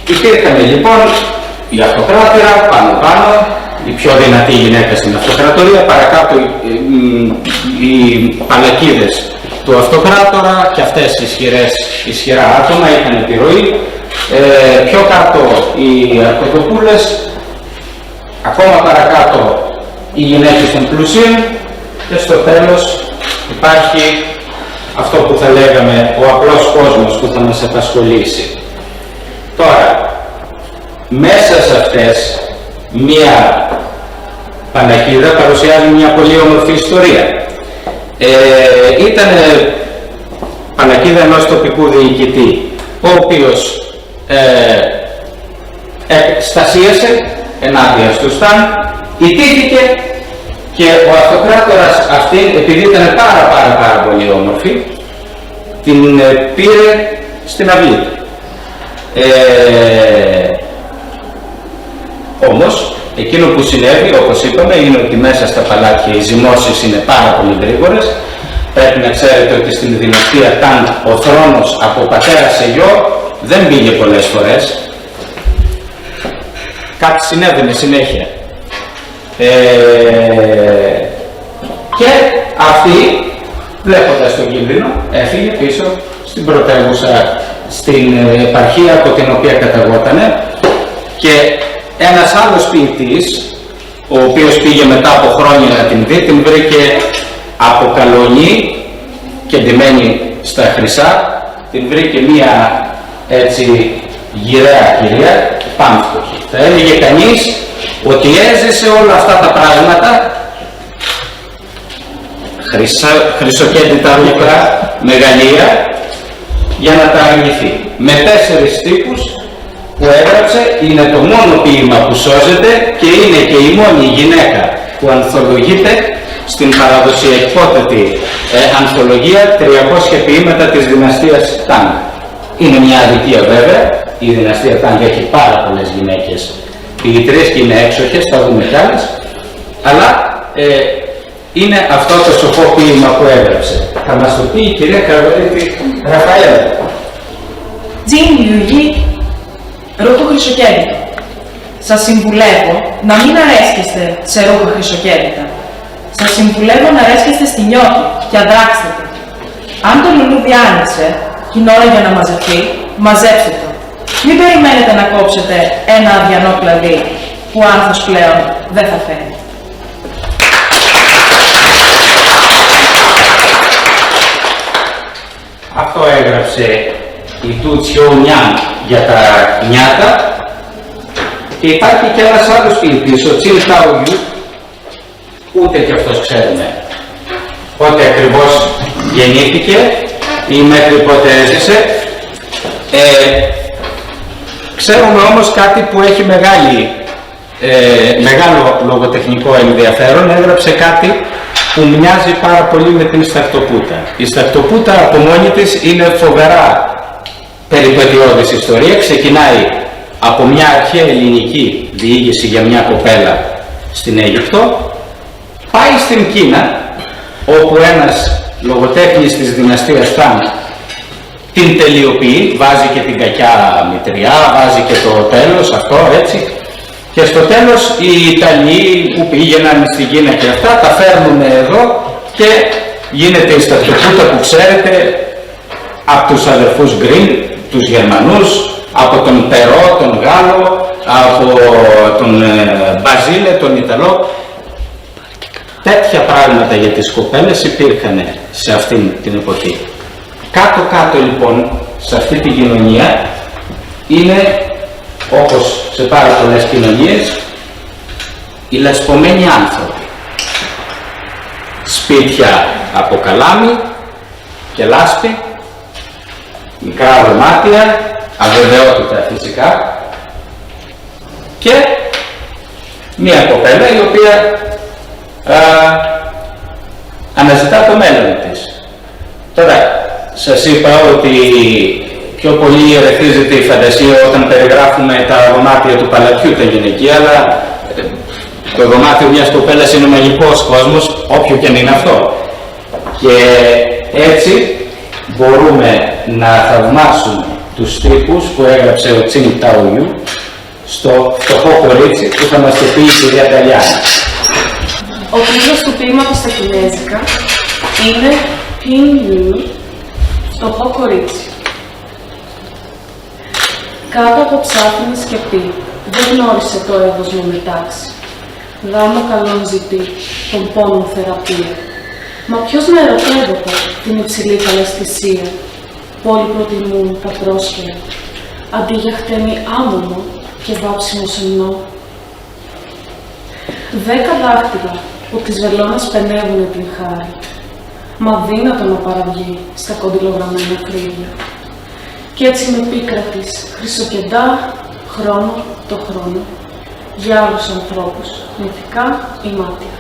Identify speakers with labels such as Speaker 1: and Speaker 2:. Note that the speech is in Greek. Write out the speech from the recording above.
Speaker 1: Υπήρχαν λοιπόν η αυτοκράτηρα πάνω, η πιο δυνατή γυναίκα στην αυτοκρατορία, παρακάτω οι παλακίδες του αυτοκράτορα και αυτές ισχυρά άτομα είχαν επιρροή. Πιο κάτω οι αρχοντοπούλες, ακόμα παρακάτω οι γυναίκες των πλουσίων και στο τέλος υπάρχει αυτό που θα λέγαμε ο απλός κόσμος που θα μας απασχολήσει. Τώρα, μέσα σε αυτές μία πανακίδα παρουσιάζει μια πολύ όμορφη ιστορία. Ήταν πανακίδα ενός τοπικού διοικητή, ο οποίος στασίασε ενάντια στους Σταν, ιτήθηκε και ο αυτοκράτορας αυτή, επειδή ήταν πάρα πολύ όμορφη, την πήρε στην αυλή του. Όμως, εκείνο που συνέβη, όπως είπαμε, είναι ότι μέσα στα παλάτια οι ζυμώσεις είναι πάρα πολύ γρήγορες. Πρέπει να ξέρετε ότι στην δυναστεία Τανγκ ο θρόνος από πατέρα σε γιο δεν πήγε πολλές φορές. Κάτι συνέβαινε συνέχεια. Και αυτή, βλέποντας τον κίνδυνο, έφυγε πίσω στην πρωτεύουσα, στην επαρχία από την οποία καταγότανε, και ένας άλλος ποιητής, ο οποίος πήγε μετά από χρόνια να την δει, την βρήκε από καλονή και ντυμένη στα χρυσά, την βρήκε μία έτσι γυραιά κυρία, πάμφτωχη. Θα έλεγε κανείς ότι έζησε όλα αυτά τα πράγματα, χρυσοκέντητα ρούχα, μεγαλεία, για να τα αρνηθεί. Με 4 τύπους που έγραψε, είναι το μόνο ποίημα που σώζεται και είναι και η μόνη γυναίκα που ανθολογείται στην παραδοσιακότατη ανθολογία 300 ποίηματα της δυναστείας Τανγκ. Είναι μια αδικία βέβαια, η δυναστεία Τανγκ έχει πάρα πολλές γυναίκες ποιητρίες και είναι έξοχες, θα δούμε κι άλλες, αλλά είναι αυτό το σοφό ποίημα που έγραψε. Θα μας το πει η κυρία Καρβαλίτη Ραφαέλα.
Speaker 2: Τζιν Λιουγί, ρούχο χρυσοκέντητο. Σας συμβουλεύω να μην αρέσκεστε σε ρούχα χρυσοκέντητα. Σας συμβουλεύω να αρέσκεστε στη νιώτη και αδράξτε το. Αν το λουλούδι άνοιξε και είναι ώρα για να μαζευτεί, μαζέψτε το. Μην περιμένετε να κόψετε ένα αδιανό κλαδί που ο άνθος πλέον δεν θα φέρει.
Speaker 1: Αυτό έγραψε η Του Τσιονιάν για τα νιάτα, και υπάρχει και ένας άλλος ποιητής, ο Τσιν Ταογιού, ούτε κι αυτός ξέρουμε πότε ακριβώς γεννήθηκε ή μέχρι πότε έζησε. Ξέρουμε όμως κάτι που έχει μεγάλο λογοτεχνικό ενδιαφέρον. Έγραψε κάτι που μοιάζει πάρα πολύ με την Στακτοπούτα. Η Στακτοπούτα από μόνη της είναι φοβερά περιπετειώδης ιστορία. Ξεκινάει από μια αρχαία ελληνική διήγηση για μια κοπέλα στην Αίγυπτο, πάει στην Κίνα, όπου ένας λογοτέχνης της δυναστείας Τανγκ την τελειοποιεί, βάζει και την κακιά μητριά, βάζει και το τέλος, αυτό έτσι, και στο τέλος οι Ιταλοί που πήγαιναν στην Κίνα και αυτά τα φέρνουν εδώ και γίνεται η Στακτοπούτα που ξέρετε από τους αδερφούς Γκριν, τους Γερμανούς, από τον Περό, τον Γάλλο, από τον Μπαζίλε, τον Ιταλό. Τέτοια πράγματα για τις κοπέλες υπήρχαν σε αυτήν την εποχή. Κάτω-κάτω λοιπόν σε αυτή την κοινωνία είναι, όπως σε πάρα πολλές κοινωνίες, οι λασπωμένοι άνθρωποι. Σπίτια από καλάμι και λάσπη, μικρά δωμάτια, αβεβαιότητα φυσικά, και μία κοπέλα η οποία αναζητά το μέλλον της. Τώρα, σας είπα ότι πιο πολύ ερεθίζεται η φαντασία όταν περιγράφουμε τα δωμάτια του παλατιού τα γυναικεία, αλλά το δωμάτιο μιας κοπέλας είναι μαγικός κόσμος, όποιο και αν είναι αυτό. Και έτσι μπορούμε να θαυμάσουμε τους στίχους που έγραψε ο Τσιν Ταουγιού στο φτωχό κορίτσι που θα μας το πει η κυρία Ταλιάνη.
Speaker 3: Ο τίτλος του ποίηματος στα κινέζικα είναι Πιν Λου, φτωχό κορίτσι. Κάτω από ψάχνη σκεπή, δεν γνώρισε το εύωσμο μετάξι. Γάμο καλόν ζητεί, τον πόνο θεραπεία. Μα ποιος να ερωτεύεται την υψηλή καλαισθησία, που όλοι προτιμούν τα πρόσχερα, αντί για χτένι άμμομο και βάψιμο σεμνό. 10 δάχτυλα που τις βελόνες πενεύουνε την χάρη, μα δύνατο να παραβγεί στα κοντιλογραμμένα κρύβια. Κι έτσι με πίκρα της χρυσοκεντά χρόνο το χρόνο για άλλους ανθρώπους, μυθικά ή μάτια.